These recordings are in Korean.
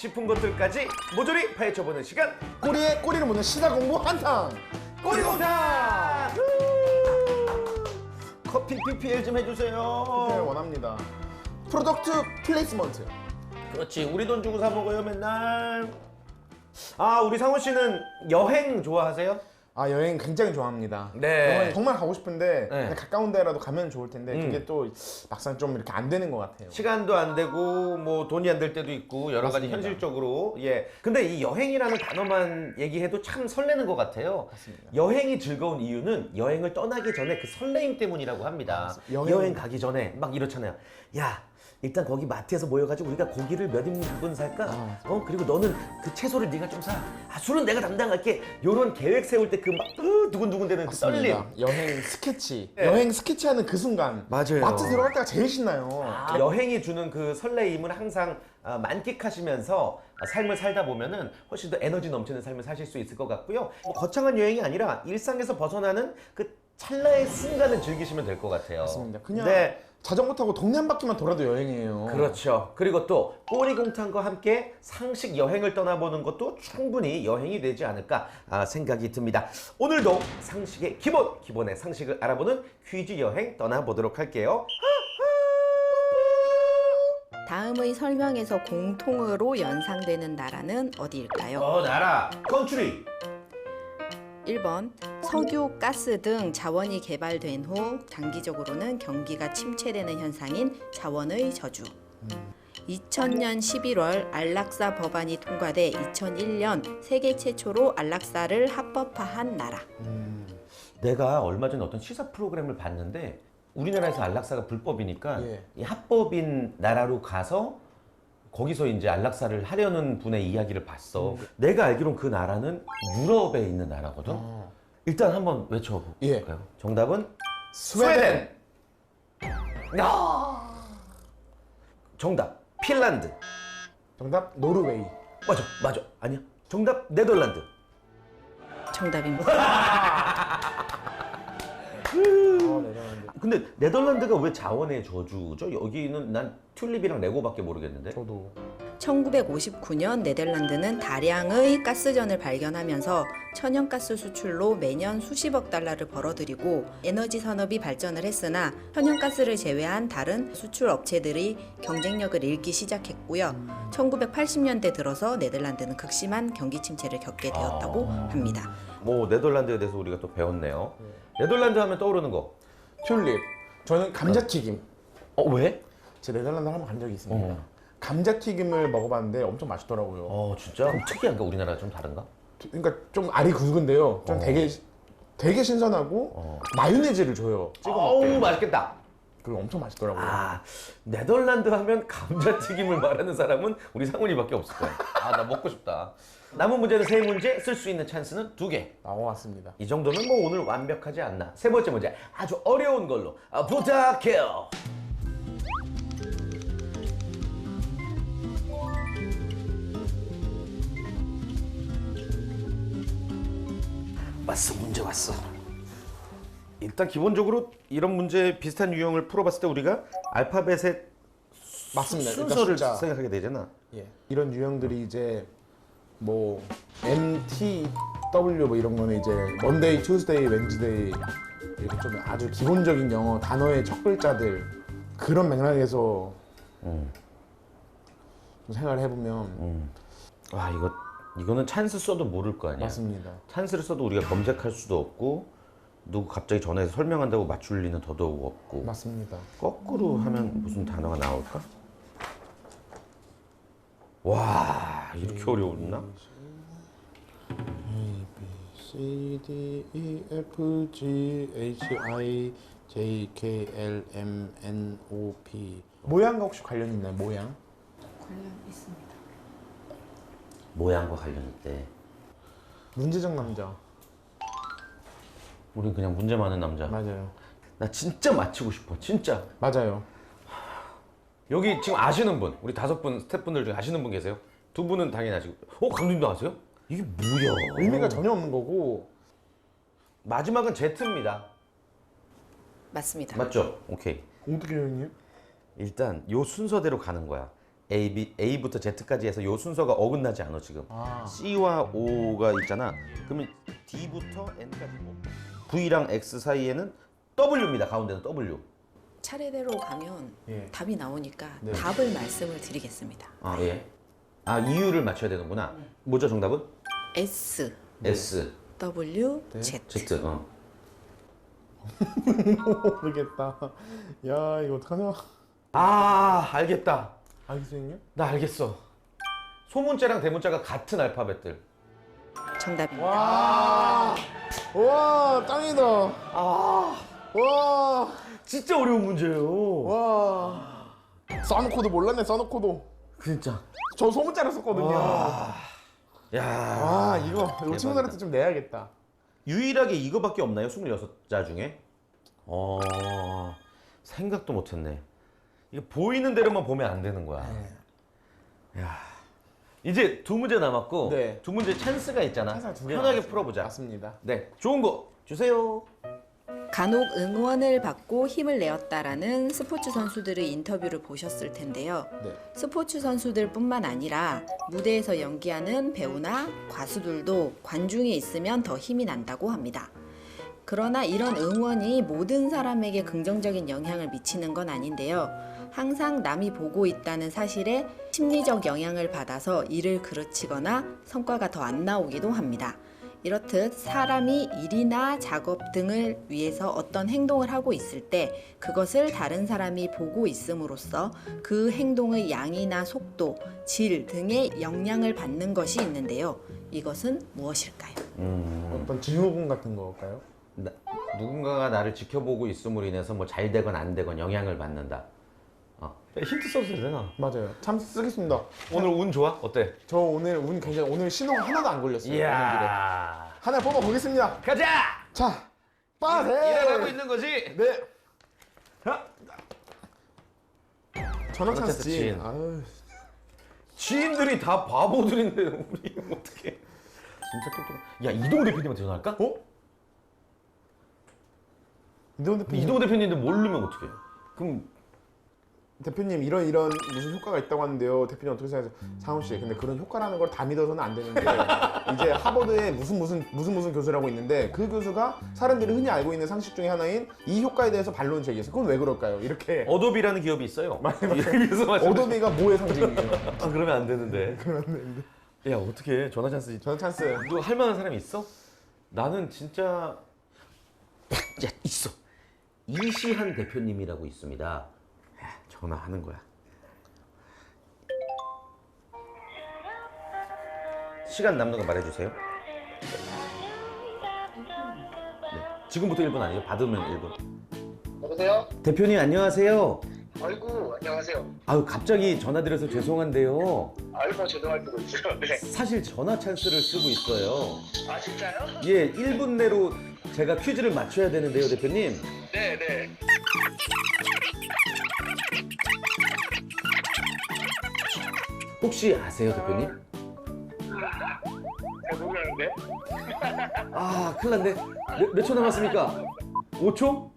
싶은 것들까지 모조리 파헤쳐보는 시간 꼬리에 꼬리를 묻는 시사 공부 한탕. 꼬리공탕! 커피 PPL 좀 해주세요. 네, 원합니다. 프로덕트 플레이스먼트. 그렇지, 우리 돈 주고 사 먹어요 맨날. 아, 우리 상훈 씨는 여행 좋아하세요? 아, 여행 굉장히 좋아합니다. 네. 여행 정말 가고 싶은데 네. 그냥 가까운 데라도 가면 좋을 텐데 그게 또 막상 좀 이렇게 안 되는 것 같아요. 시간도 안 되고 뭐 돈이 안 될 때도 있고 여러 가지 맞습니다. 현실적으로. 예. 근데 이 여행이라는 단어만 얘기해도 참 설레는 것 같아요. 맞습니다. 여행이 즐거운 이유는 여행을 떠나기 전에 그 설레임 때문이라고 합니다. 여행 가기 전에 막 이렇잖아요. 야, 일단 거기 마트에서 모여가지고 우리가 고기를 몇 인분 살까? 그리고 너는 그 채소를 네가 좀 사. 아, 술은 내가 담당할게. 요런 계획 세울 때 그 막 두근두근대는 그 떨림. 맞습니다. 여행 스케치. 네. 여행 스케치하는 그 순간. 맞아요. 마트 들어갈 때가 제일 신나요. 여행이 주는 그 설레임을 항상 만끽하시면서 삶을 살다 보면은 훨씬 더 에너지 넘치는 삶을 사실 수 있을 것 같고요. 뭐 거창한 여행이 아니라 일상에서 벗어나는 그 찰나의 순간을 즐기시면 될 것 같아요. 맞습니다. 그냥 네. 자전거 타고 동네 한 바퀴만 돌아도 여행이에요. 그렇죠. 그리고 또 꼬리공탕과 함께 상식 여행을 떠나보는 것도 충분히 여행이 되지 않을까 생각이 듭니다. 오늘도 상식의 기본의 상식을 알아보는 퀴즈 여행 떠나보도록 할게요. 다음의 설명에서 공통으로 연상되는 나라는 어디일까요? 나라 컨트리. 1번 석유, 가스 등 자원이 개발된 후 장기적으로는 경기가 침체되는 현상인 자원의 저주. 2000년 11월 안락사 법안이 통과돼 2001년 세계 최초로 안락사를 합법화한 나라. 내가 얼마 전에 어떤 시사 프로그램을 봤는데 우리나라에서 안락사가 불법이니까 예. 이 합법인 나라로 가서 거기서 이제 안락사를 하려는 분의 이야기를 봤어. 내가 알기론 그 나라는 유럽에 있는 나라거든. 일단 한번 외쳐볼까요? 예. 정답은 스웨덴. 야! 정답 핀란드. 정답 노르웨이. 맞아. 아니야. 정답 네덜란드. 정답입니다. 근데 네덜란드가 왜 자원의 저주죠? 여기는 난 튤립이랑 레고밖에 모르겠는데. 저도. 1959년 네덜란드는 다량의 가스전을 발견하면서 천연가스 수출로 매년 수십억 달러를 벌어들이고 에너지 산업이 발전을 했으나 천연가스를 제외한 다른 수출 업체들이 경쟁력을 잃기 시작했고요. 1980년대 들어서 네덜란드는 극심한 경기 침체를 겪게 되었다고 합니다. 뭐 네덜란드에 대해서 우리가 또 배웠네요. 네덜란드 하면 떠오르는 거. 튤립. 저는 감자튀김. 왜? 제 네덜란드 한번 간 적이 있습니다. 감자튀김을 먹어봤는데 엄청 맛있더라고요. 진짜? 그럼 특이한가? 우리나라가 좀 다른가? 그러니까 좀 알이 굵은데요. 좀 되게 신선하고 마요네즈를 줘요. 찍어 어우, 먹게. 맛있겠다. 그리고 엄청 맛있더라고요. 네덜란드 하면 감자튀김을 말하는 사람은 우리 상훈이밖에 없을 거야. 나 먹고 싶다. 남은 문제는 3문제, 쓸 수 있는 찬스는 2개. 나와왔습니다. 이 정도면 뭐 오늘 완벽하지 않나. 3번째 문제, 아주 어려운 걸로 부탁해요. 문제 왔어. 일단 기본적으로 이런 문제 비슷한 유형을 풀어봤을 때 우리가 알파벳의 맞습니다. 그러니까 순서를 숫자. 생각하게 되잖아. 예. 이런 유형들이 이제 뭐 M, T, W 뭐 이런 거는 이제 먼데이, 투스데이, 웬즈데이 이렇게 좀 아주 기본적인 영어 단어의 첫 글자들 그런 맥락에서 좀 생각을 해보면 와, 이거는 찬스 써도 모를 거 아니야. 맞습니다. 찬스를 써도 우리가 검색할 수도 없고 누구 갑자기 전화해서 설명한다고 맞출 리는 더더욱 없고. 맞습니다. 거꾸로 하면 무슨 단어가 나올까? 와, 이렇게 어려웠나? A, B, C, D, E, F, G, H, I, J, K, L, M, N, O, P 모양과 혹시 관련 있나요? 모양? 관련 있습니다. 모양과 관련돼. 문제적 남자. 우린 그냥 문제 많은 남자. 맞아요. 나 진짜 맞히고 싶어. 진짜. 맞아요. 여기 지금 아시는 분, 우리 5분 스태프분들 중에 아시는 분 계세요? 2분은 당연히 아시고. 감독님도 아세요? 이게 뭐야? 의미가 전혀 없는 거고. 마지막은 Z입니다. 맞습니다. 맞죠? 오케이. 어떻게 형님? 일단 요 순서대로 가는 거야. A부터 Z까지 해서 요 순서가 어긋나지 않아 지금. C와 O가 있잖아. 그러면 D부터 N까지 뭐. V랑 X 사이에는 W입니다. 가운데는 W. 차례대로 가면 예. 답이 나오니까 네. 답을 말씀을 드리겠습니다. 아 예. 아 이유를 맞춰야 되는구나. 뭐죠 정답은? S, S, W, Z. Z. 모르겠다. 야 이거 어떡하냐? 아 알겠다. 알겠어요? 나 알겠어. 소문자랑 대문자가 같은 알파벳들. 정답입니다. 와 짱이다. 아 와. 진짜 어려운 문제예요. 와. 써놓고도 몰랐네 써놓고도. 진짜. 저 소문자를 썼거든요. 야. 이거 우리 친구들한테 좀 내야겠다. 유일하게 이거밖에 없나요? 26자 중에? 생각도 못했네. 이게 보이는 대로만 보면 안 되는 거야. 야. 이제 두 문제 남았고 네. 두 문제 찬스가 있잖아. 찬스가 두 개 편하게 남았어요. 풀어보자. 맞습니다. 네, 좋은 거 주세요. 간혹 응원을 받고 힘을 내었다라는 스포츠 선수들의 인터뷰를 보셨을 텐데요. 네. 스포츠 선수들뿐만 아니라 무대에서 연기하는 배우나 가수들도 관중에 있으면 더 힘이 난다고 합니다. 그러나 이런 응원이 모든 사람에게 긍정적인 영향을 미치는 건 아닌데요. 항상 남이 보고 있다는 사실에 심리적 영향을 받아서 일을 그르치거나 성과가 더 안 나오기도 합니다. 이렇듯 사람이 일이나 작업 등을 위해서 어떤 행동을 하고 있을 때 그것을 다른 사람이 보고 있음으로써 그 행동의 양이나 속도, 질 등의 영향을 받는 것이 있는데요. 이것은 무엇일까요? 어떤 증후군 같은 걸까요? 누군가가 나를 지켜보고 있음으로 인해서 뭐 잘 되건 안 되건 영향을 받는다. 힌트 써도 되나? 맞아요. 참 쓰겠습니다. 오늘 운 좋아? 어때? 저 오늘 운 굉장히 오늘 신호가 하나도 안 걸렸어요. 오는 길에. 이야. 하나 뽑아 보겠습니다. 가자! 자, 빠세. 일어나고 있는 거지? 네. 자, 전화 찬스 찬스 지. 지인. 아유. 지인들이 다 바보들인데 우리 어떻게? 진짜 똑똑. 야 이동우 대표님한테 전화할까? 이동 대표님, 이동우 대표님인데 모르면 어떡해? 그럼 대표님 이런 무슨 효과가 있다고 하는데요. 대표님 어떻게 생각하세요? 상훈 씨, 근데 그런 효과라는 걸 다 믿어서는 안 되는데 이제 하버드에 무슨 교수라고 있는데 그 교수가 사람들이 흔히 알고 있는 상식 중에 하나인 이 효과에 대해서 반론을 제기했어요. 그건 왜 그럴까요? 이렇게 어도비라는 기업이 있어요. 그래서 말씀. 어도비가 뭐의 상징이에요? 아 그러면 안 되는데. 그러면 안 되는데. 야 어떻게 전화 찬스? 전화 찬스. 누구 할 만한 사람이 있어? 나는 진짜 야 있어. 이시한 대표님이라고 있습니다. 야, 전화하는 거야. 시간 남는 거 말해주세요. 네. 지금부터 1분 아니죠? 받으면 1분. 여보세요? 대표님 안녕하세요. 아이고 안녕하세요. 아유 갑자기 전화드려서 죄송한데요. 아이고 죄송할 때도 있어요. 네. 사실 전화 찬스를 쓰고 있어요. 아 진짜요? 예, 1분 내로 제가 퀴즈를 맞춰야 되는데요, 대표님. 네네. 혹시 아세요, 대표님? 잘 모르겠는데. 아, 큰일 났네. 몇 초 남았습니까? 5초?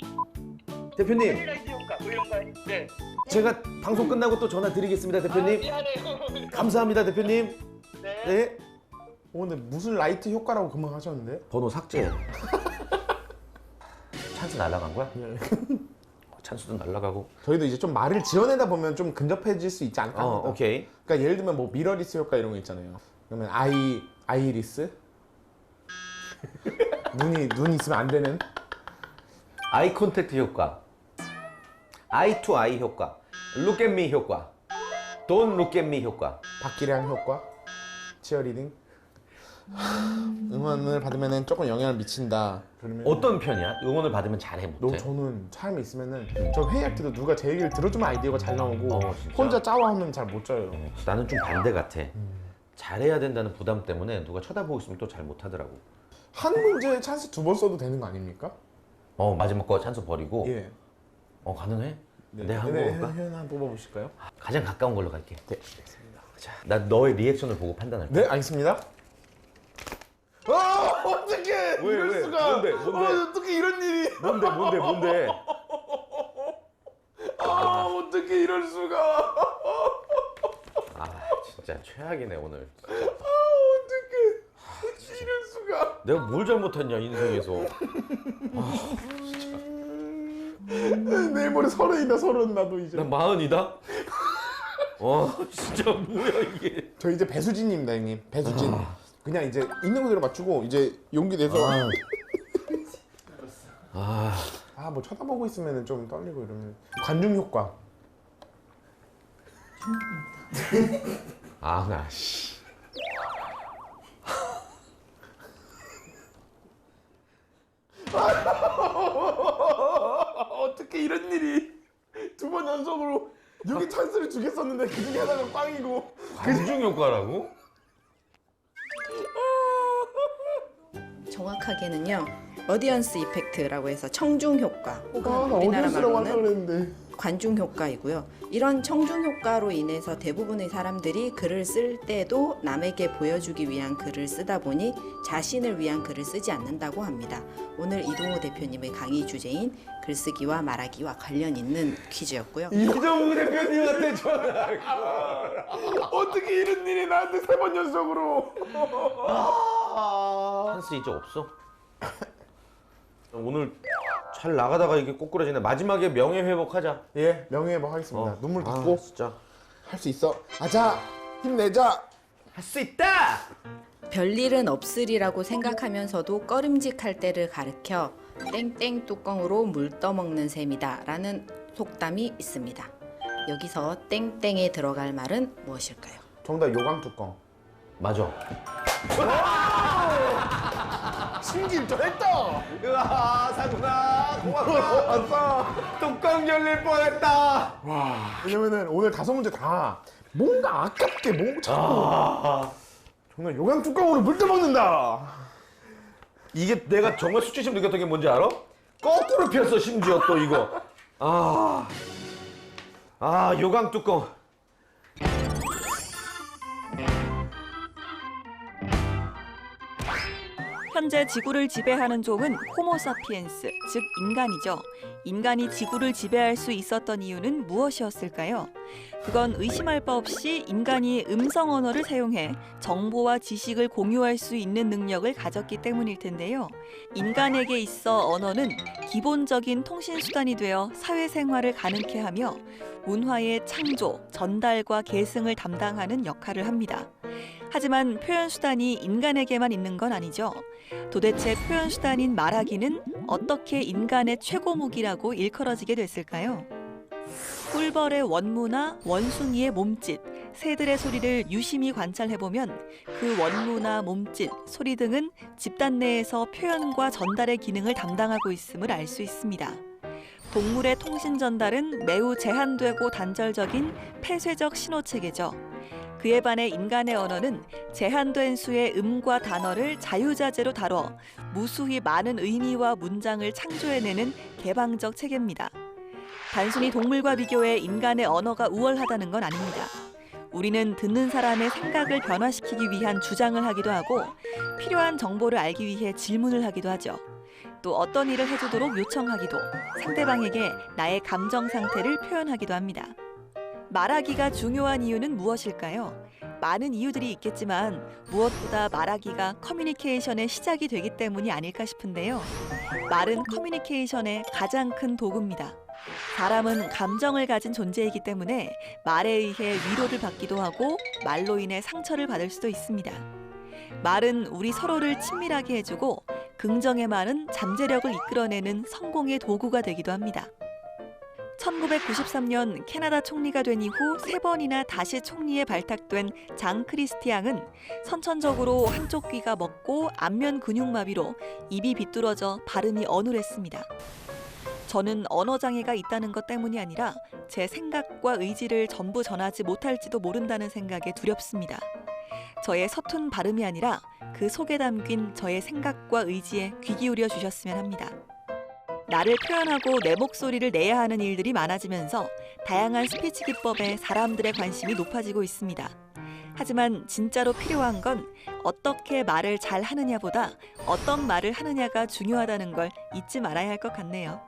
대표님, 하이라이트 효과 이런 거 네. 제가 방송 끝나고 또 전화 드리겠습니다, 아, 대표님. 미안해요. 감사합니다, 대표님. 네. 네. 근데 무슨 라이트 효과라고 금방 하셨는데? 번호 삭제. 찬스 날라간 거야? 찬스도 날라가고. 저희도 이제 좀 말을 지어내다 보면 좀 근접해질 수 있지 않을까 합니다. 오케이. 그러니까 예를 들면 뭐 미러리스 효과 이런 거 있잖아요. 그러면 아이리스? 눈이 있으면 안 되는? 아이 컨택트 효과. 아이 투 아이 효과. look at me 효과. don't look at me 효과. 박기량 효과? 치어리딩? 응원을 받으면 조금 영향을 미친다. 그러면 어떤 편이야? 응원을 받으면 잘해 못해? 저는 삶에 있으면은 저 회의할 때도 누가 제 얘기를 들어주면 아이디어가 잘 나오고 진짜? 혼자 짜와하면 잘 못 짜요. 나는 좀 반대 같아. 잘해야 된다는 부담 때문에 누가 쳐다보고 있으면 또 잘 못하더라고. 한 문제에 찬스 2번 써도 되는 거 아닙니까? 마지막 거 찬스 버리고. 예. 가능해? 내가 한번 볼까? 한번 뽑아보실까요? 가장 가까운 걸로 갈게. 네, 알겠습니다. 자, 나 너의 리액션을 보고 판단할게. 네, 알겠습니다. 어떡해! 이럴 왜? 수가! 뭔데? 어떻게 이런 일이! 뭔데? 어떻게 이럴 수가! 진짜 최악이네 오늘. 이럴 수가. 내가 뭘 잘못했냐 인생에서. 내일 모레 30이다 30 나도 이제. 나 40이다? 진짜 뭐야 이게. 저 이제 배수진입니다 형님. 배수진. 그냥 이제 있는 그대로 맞추고 이제 용기 내서. 뭐 쳐다보고 있으면 좀 떨리고 이러면 관중 효과. 나 씨. 어떻게 이런 일이 2번 연속으로 여기 찬스를 주겠었는데 그 중에 하나가 꽝이고. 관중 효과라고? 정확하게는요. 어디언스 이펙트라고 해서 청중 효과 혹은 나 우리나라 어디서라고 하려고 말로는 그랬는데. 관중 효과이고요. 이런 청중 효과로 인해서 대부분의 사람들이 글을 쓸 때도 남에게 보여주기 위한 글을 쓰다 보니 자신을 위한 글을 쓰지 않는다고 합니다. 오늘 이동호 대표님의 강의 주제인 글쓰기와 말하기와 관련 있는 퀴즈였고요. 이정우 대표님한테 전화. 어떻게 이런 일이 나한테 3번 연속으로. 찬스 이제 없어? 오늘 잘 나가다가 이게 꼬꾸라지네. 마지막에 명예 회복하자. 예, 명예회복 하겠습니다. 눈물 닦고 진짜 할 수 있어. 아자, 힘내자. 할 수 있다. 별일은 없으리라고 생각하면서도 꺼림직할 때를 가르켜 땡땡 뚜껑으로 물 떠먹는 셈이다 라는 속담이 있습니다. 여기서 땡땡에 들어갈 말은 무엇일까요? 정답 요강 뚜껑. 맞아. 신기도 했다. 으아 상구나 고맙다. 아싸. 뚜껑 열릴 뻔했다. 왜냐면은 오늘 5문제 다 뭔가 아깝게 뭔가 자꾸 정말 요강 뚜껑으로 물 떠먹는다. 이게 내가 정말 수치심 느꼈던 게 뭔지 알아? 거꾸로 폈어 심지어 또 이거. 요강 뚜껑. 현재 지구를 지배하는 종은 호모사피엔스, 즉 인간이죠. 인간이 지구를 지배할 수 있었던 이유는 무엇이었을까요? 그건 의심할 바 없이 인간이 음성 언어를 사용해 정보와 지식을 공유할 수 있는 능력을 가졌기 때문일 텐데요. 인간에게 있어 언어는 기본적인 통신 수단이 되어 사회생활을 가능케 하며 문화의 창조, 전달과 계승을 담당하는 역할을 합니다. 하지만 표현 수단이 인간에게만 있는 건 아니죠. 도대체 표현 수단인 말하기는 어떻게 인간의 최고 무기라고 일컬어지게 됐을까요? 꿀벌의 원무나 원숭이의 몸짓, 새들의 소리를 유심히 관찰해보면 그 원무나 몸짓, 소리 등은 집단 내에서 표현과 전달의 기능을 담당하고 있음을 알 수 있습니다. 동물의 통신 전달은 매우 제한되고 단절적인 폐쇄적 신호체계죠. 그에 반해 인간의 언어는 제한된 수의 음과 단어를 자유자재로 다뤄 무수히 많은 의미와 문장을 창조해내는 개방적 체계입니다. 단순히 동물과 비교해 인간의 언어가 우월하다는 건 아닙니다. 우리는 듣는 사람의 생각을 변화시키기 위한 주장을 하기도 하고 필요한 정보를 알기 위해 질문을 하기도 하죠. 또 어떤 일을 해주도록 요청하기도, 상대방에게 나의 감정 상태를 표현하기도 합니다. 말하기가 중요한 이유는 무엇일까요? 많은 이유들이 있겠지만 무엇보다 말하기가 커뮤니케이션의 시작이 되기 때문이 아닐까 싶은데요. 말은 커뮤니케이션의 가장 큰 도구입니다. 사람은 감정을 가진 존재이기 때문에 말에 의해 위로를 받기도 하고 말로 인해 상처를 받을 수도 있습니다. 말은 우리 서로를 친밀하게 해주고 긍정의 말은 잠재력을 이끌어내는 성공의 도구가 되기도 합니다. 1993년 캐나다 총리가 된 이후 3번이나 다시 총리에 발탁된 장 크리스티앙은 선천적으로 한쪽 귀가 먹고 안면 근육마비로 입이 비뚤어져 발음이 어눌했습니다. 저는 언어장애가 있다는 것 때문이 아니라 제 생각과 의지를 전부 전하지 못할지도 모른다는 생각에 두렵습니다. 저의 서툰 발음이 아니라 그 속에 담긴 저의 생각과 의지에 귀 기울여 주셨으면 합니다. 나를 표현하고 내 목소리를 내야 하는 일들이 많아지면서 다양한 스피치 기법에 사람들의 관심이 높아지고 있습니다. 하지만 진짜로 필요한 건 어떻게 말을 잘 하느냐보다 어떤 말을 하느냐가 중요하다는 걸 잊지 말아야 할 것 같네요.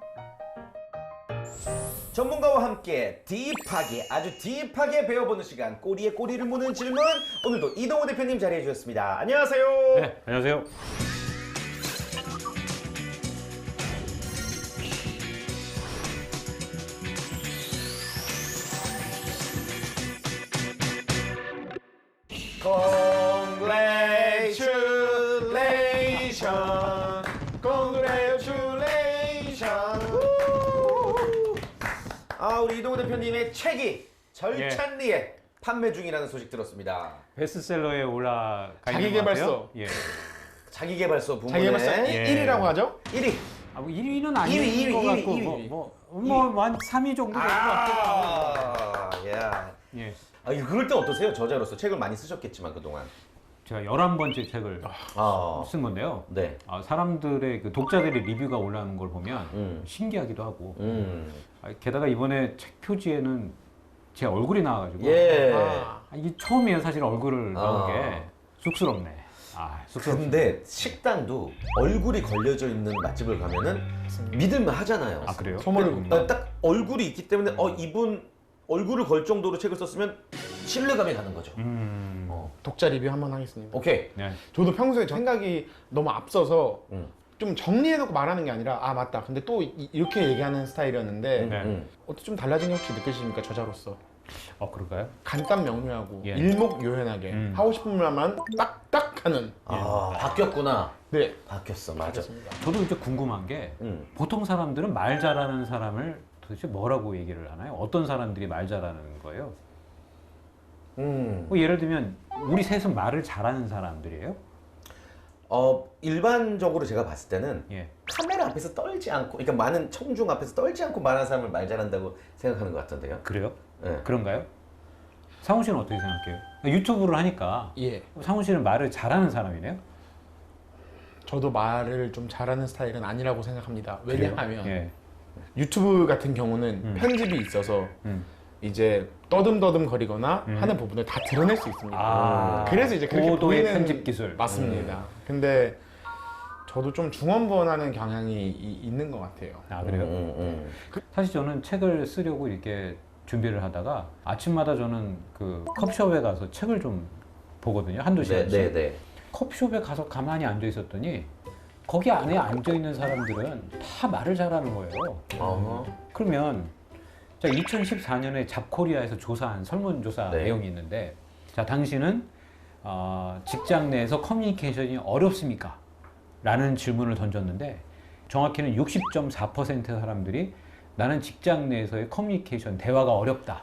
전문가와 함께 딥하게 아주 딥하게 배워보는 시간 꼬리에 꼬리를 무는 질문 오늘도 이동호 대표님 자리해 주셨습니다. 안녕하세요. 네, 안녕하세요. Congratulations, congratulations. 아 우리 이동호 대표님의 책이 절찬리에 판매 중이라는 소식 들었습니다. 베스트셀러에 올라가 있는 자기계발서. 것 같아요. 예. 자기계발서 부문에 자기발서 예. 1위라고 하죠? 1위. 아, 뭐 1위는 아닌 1위, 것 1위, 같고 1위. 뭐한 3위 정도 될 것 같아요. 야. 예. 아 그럴 때 어떠세요? 저자로서 책을 많이 쓰셨겠지만 그동안. 제가 11번째 책을 쓴 건데요. 네. 사람들의 그 독자들의 리뷰가 올라오는 걸 보면 신기하기도 하고 게다가 이번에 책 표지에는 제 얼굴이 나와가지고 예. 이게 처음이에요. 사실 얼굴을 나온 게 아. 쑥스럽네. 쑥스럽네. 근데 식당도 얼굴이 걸려져 있는 맛집을 가면은 믿을만 하잖아요. 아 그래요? 소머리 딱 얼굴이 있기 때문에 이분 얼굴을 걸 정도로 책을 썼으면 신뢰감이 가는 거죠. 독자 리뷰 한번 하겠습니다. 오케이. 네. 저도 평소에 생각이 너무 앞서서 음. 좀 정리해놓고 말하는 게 아니라 아 맞다. 근데 또 이렇게 얘기하는 스타일이었는데 네. 어떻게 좀 달라진 게 혹시 느끼십니까 저자로서? 그럴까요? 간단 명료하고 예. 일목요연하게 하고 싶은 말만 딱딱 하는. 바뀌었구나. 네. 바뀌었어. 맞아. 그렇습니다. 저도 이제 궁금한 게 보통 사람들은 말 잘하는 사람을 도대체 뭐라고 얘기를 하나요? 어떤 사람들이 말 잘하는 거예요? 뭐 예를 들면 우리 셋은 말을 잘하는 사람들이에요? 일반적으로 제가 봤을 때는 예. 카메라 앞에서 떨지 않고, 그러니까 많은 청중 앞에서 떨지 않고 말하는 사람을 말 잘한다고 생각하는 것 같던데요. 그래요? 네. 그런가요? 상훈 씨는 어떻게 생각해요? 유튜브를 하니까 예. 상훈 씨는 말을 잘하는 사람이네요? 저도 말을 좀 잘하는 스타일은 아니라고 생각합니다. 왜냐하면 예. 유튜브 같은 경우는 편집이 있어서 이제 떠듬떠듬 거리거나 하는 부분을 다 드러낼 수 있습니다. 그래서 이제 그렇게 고도의 보이는 편집 기술. 맞습니다. 근데 저도 좀 중원부원하는 경향이 있는 것 같아요. 아 그래요? 사실 저는 책을 쓰려고 이렇게 준비를 하다가 아침마다 저는 그 커피숍에 가서 책을 좀 보거든요. 한두 시간씩. 네. 커피숍에 가서 가만히 앉아 있었더니 거기 안에 앉아 있는 사람들은 다 말을 잘하는 거예요. 그러면 자 2014년에 잡코리아에서 조사한 설문조사 네. 내용이 있는데 자 당신은 직장 내에서 커뮤니케이션이 어렵습니까? 라는 질문을 던졌는데 정확히는 60.4% 사람들이 나는 직장 내에서의 커뮤니케이션 대화가 어렵다.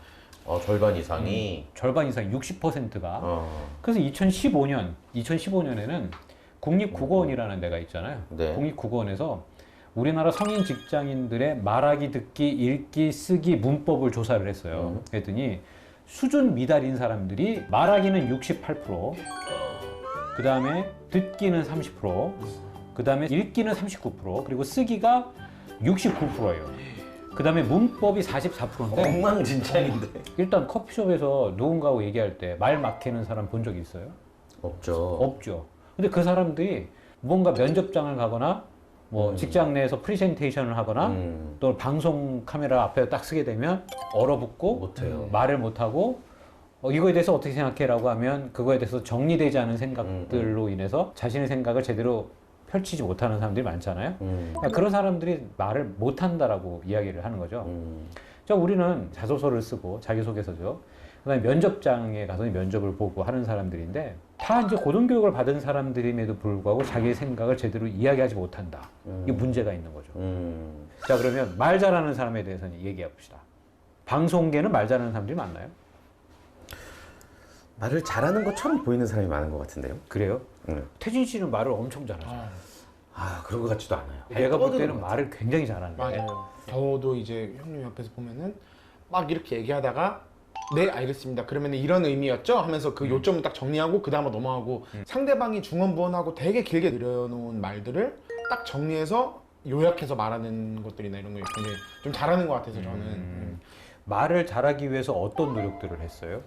절반 이상이. 절반 이상 60%가 그래서 2015년에는 국립국어원이라는 데가 있잖아요. 네. 국립국어원에서 우리나라 성인 직장인들의 말하기, 듣기, 읽기, 쓰기 문법을 조사를 했어요. 그랬더니 수준 미달인 사람들이 말하기는 68%, 그 다음에 듣기는 30%, 그 다음에 읽기는 39%, 그리고 쓰기가 69%예요. 그 다음에 문법이 44%인데 엉망진창인데. 일단 커피숍에서 누군가하고 얘기할 때 말 막히는 사람 본 적 있어요? 없죠. 없죠. 근데 그 사람들이 뭔가 면접장을 가거나 뭐 직장 내에서 프레젠테이션을 하거나 또 방송 카메라 앞에 딱 쓰게 되면 얼어붙고 못해요. 말을 못하고 이거에 대해서 어떻게 생각해라고 하면 그거에 대해서 정리되지 않은 생각들로 인해서 자신의 생각을 제대로 펼치지 못하는 사람들이 많잖아요. 그러니까 그런 사람들이 말을 못한다라고 이야기를 하는 거죠. 자, 우리는 자소서를 쓰고 자기소개서죠. 그다음에 면접장에 가서 면접을 보고 하는 사람들인데 다 이제 고등교육을 받은 사람들임에도 불구하고 자기의 생각을 제대로 이야기하지 못한다. 이게 문제가 있는 거죠. 자, 그러면 말 잘하는 사람에 대해서는 얘기해 봅시다. 방송계는 말 잘하는 사람들이 많나요? 말을 잘하는 것처럼 보이는 사람이 많은 것 같은데요. 그래요? 태진 씨는 말을 엄청 잘하죠. 그런 것 같지도 않아요. 내가 볼 때는 떠드는 것 말을 굉장히 잘하는데. 맞아요. 저도 이제 형님 옆에서 보면은 막 이렇게 얘기하다가 네 알겠습니다. 그러면 이런 의미였죠? 하면서 그 요점을 딱 정리하고 그 다음으로 넘어가고 상대방이 중언부언하고 되게 길게 늘여놓은 말들을 딱 정리해서 요약해서 말하는 것들이나 이런 거 굉장히 좀 잘하는 것 같아서 저는 말을 잘하기 위해서 어떤 노력들을 했어요?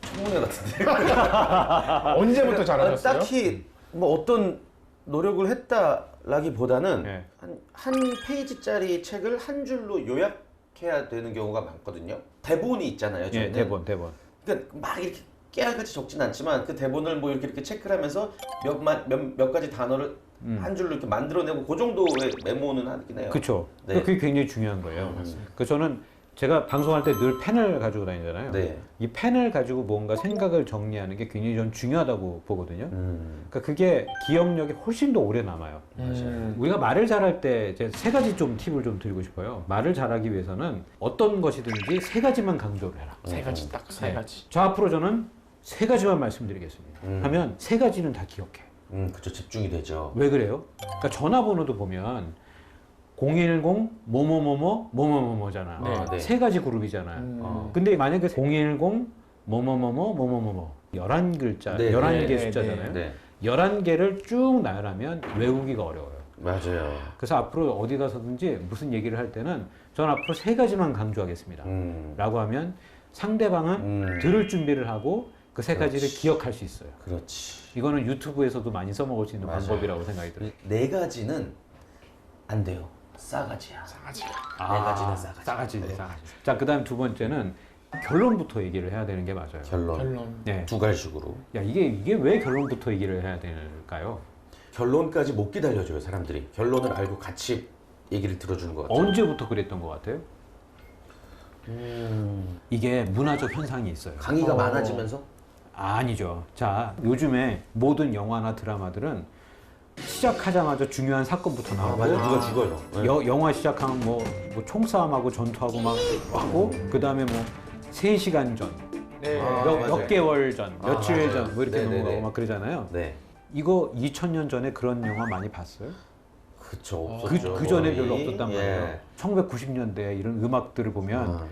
청문회 같은데. 언제부터 잘하셨어요? 딱히 뭐 어떤 노력을 했다라기보다는 예. 한 페이지짜리 책을 한 줄로 요약해야 되는 경우가 많거든요. 대본이 있잖아요. 예, 저희는. 대본. 그러니까 막 이렇게 깨알같이 적진 않지만 그 대본을 뭐 이렇게 체크를 하면서 몇 가지 단어를 한 줄로 이렇게 만들어내고 그 정도의 메모는 하긴 해요. 그렇죠. 네. 그게 굉장히 중요한 거예요. 그 저는 제가 방송할 때 늘 펜을 가지고 다니잖아요. 네. 이 펜을 가지고 뭔가 생각을 정리하는 게 굉장히 전 중요하다고 보거든요. 그러니까 그게 기억력이 훨씬 더 오래 남아요. 우리가 말을 잘할 때 이제 세 가지 좀 팁을 좀 드리고 싶어요. 말을 잘하기 위해서는 어떤 것이든지 세 가지만 강조를 해라. 세 가지 딱 세 가지. 저 앞으로 저는 세 가지만 말씀드리겠습니다. 하면 세 가지는 다 기억해. 그렇죠. 집중이 되죠. 왜 그래요? 그러니까 전화번호도 보면 010 뭐뭐뭐뭐뭐뭐뭐잖아. 네. 네. 세 가지 그룹이잖아요. 근데 만약에 010 뭐뭐뭐뭐뭐뭐뭐 11글자, 네, 11개 네, 숫자잖아요. 네. 11개를 쭉 나열하면 외우기가 어려워요. 맞아요. 그래서 앞으로 어디 가서든지 무슨 얘기를 할 때는 전 앞으로 세 가지만 강조하겠습니다. 라고 하면 상대방은 들을 준비를 하고 그 세 가지를 기억할 수 있어요. 그렇지. 이거는 유튜브에서도 많이 써먹을 수 있는 맞아요. 방법이라고 생각이 들어요. 네 가지는 안 돼요. 싸가지야. 싸가지가. 네 가지는 싸가지. 싸가지. 네. 싸가지. 자, 그다음 두 번째는 결론부터 얘기를 해야 되는 게 맞아요. 결론. 네. 두 갈식으로. 야, 이게 왜 결론부터 얘기를 해야 될까요? 결론까지 못 기다려줘요, 사람들이. 결론을 알고 같이 얘기를 들어주는 것 같아요. 언제부터 그랬던 것 같아요? 이게 문화적 현상이 있어요. 강의가 많아지면서? 아니죠. 자, 요즘에 모든 영화나 드라마들은 시작하자마자 중요한 사건부터 나오고 맞아. 누가 죽어요. 네. 영화 시작하면 뭐 총싸움하고 전투하고 막 하고 그 다음에 뭐 3시간 전, 네. 몇 맞아요. 개월 전, 며칠 맞아요. 전 뭐 이렇게 네네네. 넘어가고 막 그러잖아요. 네. 이거 2000년 전에 그런 영화 많이 봤어요? 그쵸, 없었죠. 그 전에 거의. 별로 없었단 말이에요. 예. 1990년대 이런 음악들을 보면 아.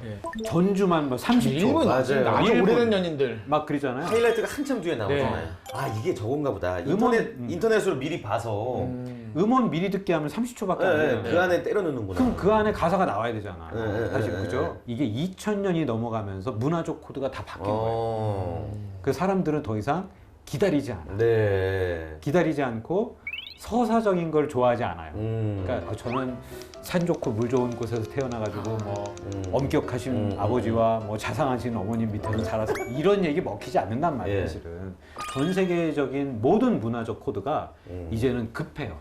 전주만 뭐 30초 일본 맞아요. 아주 일본. 오래된 연인들. 막 그러잖아요. 하이라이트가 한참 뒤에 나오잖아요. 네. 아, 이게 저건가 보다. 음원, 인터넷으로 미리 봐서 음원 미리 듣게 하면 30초밖에 안 돼요. 그 안에 때려 넣는구나. 그럼 그 안에 가사가 나와야 되잖아. 네, 사실 네, 그죠? 이게 2000년이 넘어가면서 문화적 코드가 다 바뀐 거예요. 어. 그 사람들은 더 이상 기다리지 않아. 네. 기다리지 않고 서사적인 걸 좋아하지 않아요. 그러니까 저는 산 좋고 물 좋은 곳에서 태어나가지고 뭐 엄격하신 아버지와 뭐 자상하신 어머님 밑에서 자라서 이런 얘기 먹히지 않는단 말이에요. 예. 사실은 전 세계적인 모든 문화적 코드가 이제는 급해요.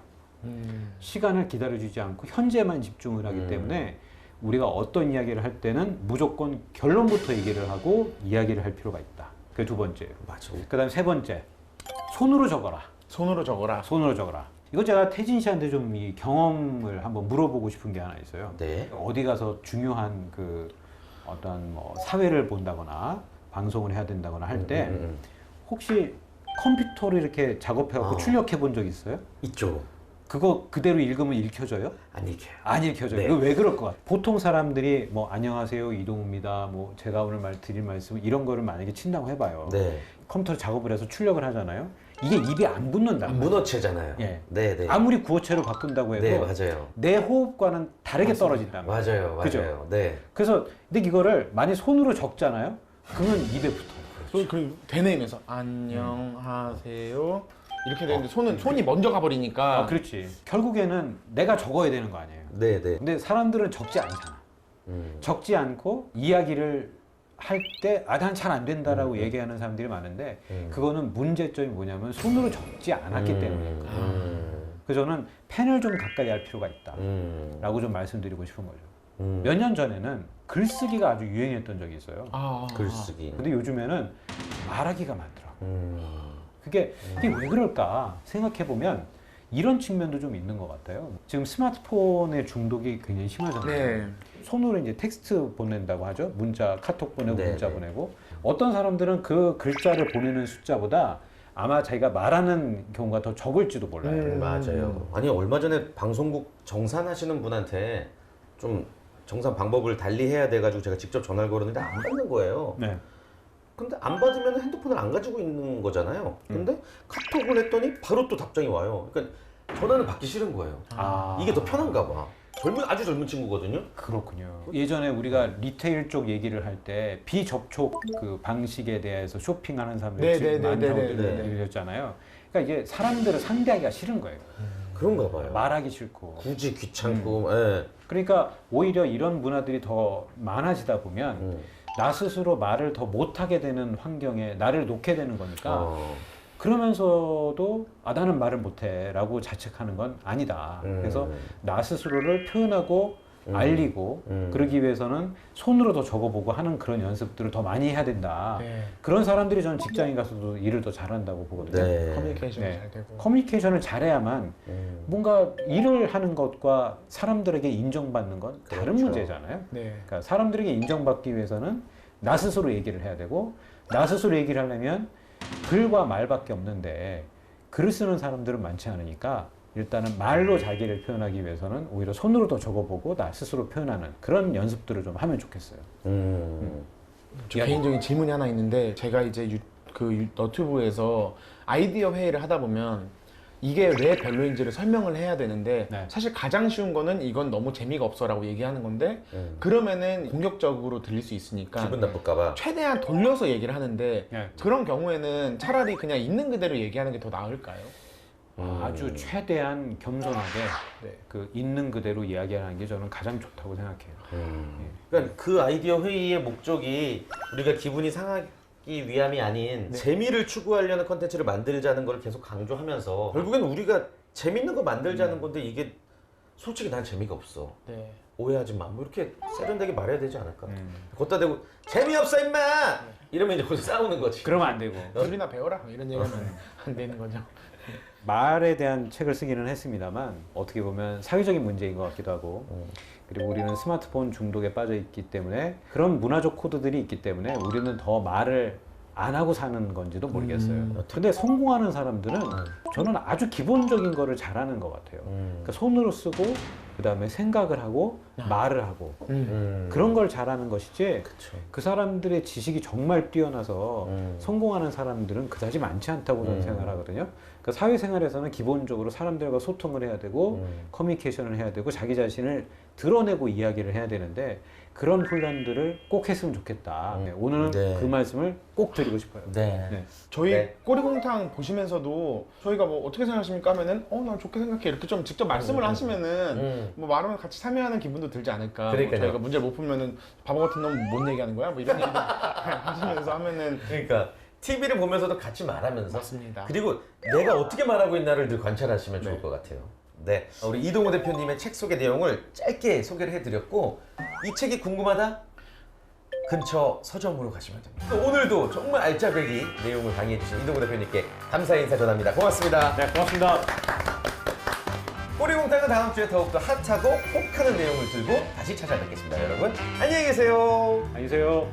시간을 기다려주지 않고 현재만 집중을 하기 때문에 우리가 어떤 이야기를 할 때는 무조건 결론부터 얘기를 하고 이야기를 할 필요가 있다. 그게 두 번째예요. 맞아. 그다음 세 번째, 손으로 적어라. 손으로 적어라. 손으로 적어라. 이거 제가 태진 씨한테 좀 이 경험을 한번 물어보고 싶은 게 하나 있어요. 네. 어디 가서 중요한 그 어떤 뭐 사회를 본다거나 방송을 해야 된다거나 할 때 혹시 컴퓨터로 이렇게 작업해갖고 출력해 본 적 있어요? 있죠. 그거 그대로 읽으면 읽혀져요? 안 읽혀요. 안 읽혀져요. 네. 이거 왜 그럴 것 같아요? 보통 사람들이 뭐 안녕하세요 이동우입니다. 뭐 제가 오늘 드릴 말씀 이런 거를 만약에 친다고 해봐요. 네. 컴퓨터 작업을 해서 출력을 하잖아요. 이게 입에 안 붙는다. 문어체잖아요. 예. 네, 네. 아무리 구어체로 바꾼다고 해도 네, 맞아요. 내 호흡과는 다르게 떨어진단 말이에요. 맞아요, 맞아요. 그죠? 네. 그래서 근데 이거를 만약 손으로 적잖아요. 그러면 입에 붙어요. 그 되뇌면서 안녕하세요. 이렇게 되는데 손이 먼저 가버리니까. 아, 그렇지. 결국에는 내가 적어야 되는 거 아니에요. 네, 네. 근데 사람들은 적지 않잖아. 적지 않고 이야기를 할 때 난 잘 안 된다라고 얘기하는 사람들이 많은데 그거는 문제점이 뭐냐면 손으로 적지 않았기 때문이에요. 그래서 저는 펜을 좀 가까이 할 필요가 있다라고 좀 말씀드리고 싶은 거죠. 몇 년 전에는 글쓰기가 아주 유행했던 적이 있어요. 글쓰기. 근데 요즘에는 말하기가 많더라고요. 이게 왜 그럴까 생각해 보면 이런 측면도 좀 있는 것 같아요. 지금 스마트폰의 중독이 굉장히 심하잖아요. 네. 손으로 이제 텍스트 보낸다고 하죠. 문자, 카톡 보내고 네, 문자 네. 보내고 어떤 사람들은 그 글자를 보내는 숫자보다 아마 자기가 말하는 경우가 더 적을지도 몰라요. 맞아요. 아니, 얼마 전에 방송국 정산하시는 분한테 좀 정산 방법을 달리 해야 돼가지고 제가 직접 전화를 걸었는데 안 받는 거예요. 네. 근데 안 받으면 핸드폰을 안 가지고 있는 거잖아요. 근데 카톡을 했더니 바로 또 답장이 와요. 그러니까 전화는 받기 싫은 거예요. 아, 이게 더 편한가 봐. 아주 젊은 친구거든요. 그렇군요. 예전에 우리가 리테일 쪽 얘기를 할 때 비접촉 그 방식에 대해서 쇼핑하는 사람들이 네, 지금 네, 네, 많다고 네, 네, 네. 얘기했잖아요. 그러니까 이게 사람들을 상대하기가 싫은 거예요. 그런가 봐요. 말하기 싫고. 굳이 귀찮고. 예. 그러니까 오히려 이런 문화들이 더 많아지다 보면 나 스스로 말을 더 못하게 되는 환경에 나를 놓게 되는 거니까 어. 그러면서도 나는 말을 못해라고 자책하는 건 아니다. 그래서 나 스스로를 표현하고 알리고 그러기 위해서는 손으로 더 적어보고 하는 그런 연습들을 더 많이 해야 된다. 네. 그런 사람들이 저는 직장인 가서도 일을 더 잘한다고 보거든요. 네. 커뮤니케이션이 네. 잘 되고. 커뮤니케이션을 잘해야만 뭔가 일을 하는 것과 사람들에게 인정받는 건 다른 그렇죠. 문제잖아요. 네. 그러니까 사람들에게 인정받기 위해서는 나 스스로 얘기를 해야 되고 나 스스로 얘기를 하려면 글과 말밖에 없는데 글을 쓰는 사람들은 많지 않으니까 일단은 말로 자기를 표현하기 위해서는 오히려 손으로 더 적어보고 나 스스로 표현하는 그런 연습들을 좀 하면 좋겠어요. 저 개인적인 질문이 하나 있는데 제가 이제 너튜브에서 아이디어 회의를 하다 보면 이게 왜 별로인지를 설명을 해야 되는데 네. 사실 가장 쉬운 거는 이건 너무 재미가 없어라고 얘기하는 건데 그러면은 공격적으로 들릴 수 있으니까 기분 나쁠까봐. 최대한 돌려서 얘기를 하는데 네. 그런 경우에는 차라리 그냥 있는 그대로 얘기하는 게 더 나을까요? 아주 최대한 겸손하게 네. 그 있는 그대로 이야기하는 게 저는 가장 좋다고 생각해요. 그러니까 그 아이디어 회의의 목적이 우리가 기분이 상하기 위함이 아닌 재미를 추구하려는 컨텐츠를 만들자는 걸 계속 강조하면서 결국엔 우리가 재밌는 거 만들자는 건데 이게 솔직히 난 재미가 없어. 네. 오해하지 마. 뭐 이렇게 세련되게 말해야 되지 않을까? 걷다 대고 재미없어 임마! 이러면 이제 거기서 싸우는 거지. 그러면 안 되고 둘이나 배워라 이런 얘기하면 안 되는 거죠. 말에 대한 책을 쓰기는 했습니다만 어떻게 보면 사회적인 문제인 것 같기도 하고 그리고 우리는 스마트폰 중독에 빠져 있기 때문에 그런 문화적 코드들이 있기 때문에 우리는 더 말을 안 하고 사는 건지도 모르겠어요. 근데 성공하는 사람들은 저는 아주 기본적인 거를 잘하는 것 같아요. 그러니까 손으로 쓰고 그 다음에 생각을 하고 말을 하고 그런 걸 잘하는 것이지 그쵸. 그 사람들의 지식이 정말 뛰어나서 성공하는 사람들은 그다지 많지 않다고 저는 생각을 하거든요. 그러니까 사회생활에서는 기본적으로 사람들과 소통을 해야 되고 커뮤니케이션을 해야 되고 자기 자신을 드러내고 이야기를 해야 되는데 그런 훈련들을 꼭 했으면 좋겠다. 네, 오늘은 네. 그 말씀을 꼭 드리고 싶어요. 네. 네. 저희 네. 꼬리곰탕 보시면서도 저희가 뭐 어떻게 생각하십니까 하면은 난 좋게 생각해 이렇게 좀 직접 말씀을 하시면은 뭐 말하면 같이 참여하는 기분도 들지 않을까. 뭐 그러니까요. 저희가 문제를 못 풀면은 바보 같은 놈 못 얘기하는 거야 뭐 이런 얘기도 하시면서 하면은 그러니까 TV를 보면서도 같이 말하면서 맞습니다. 그리고 내가 어떻게 말하고 있나를 늘 관찰하시면 좋을 것 같아요. 네, 우리 이동호 대표님의 책 소개 내용을 짧게 소개를 해드렸고 이 책이 궁금하다? 근처 서점으로 가시면 됩니다. 오늘도 정말 알짜배기 내용을 강의해주신 이동호 대표님께 감사의 인사 전합니다. 고맙습니다. 네, 고맙습니다. 꼬리공탕은 다음 주에 더욱더 핫하고 혹하는 내용을 들고 다시 찾아뵙겠습니다. 여러분 안녕히 계세요. 안녕히 계세요.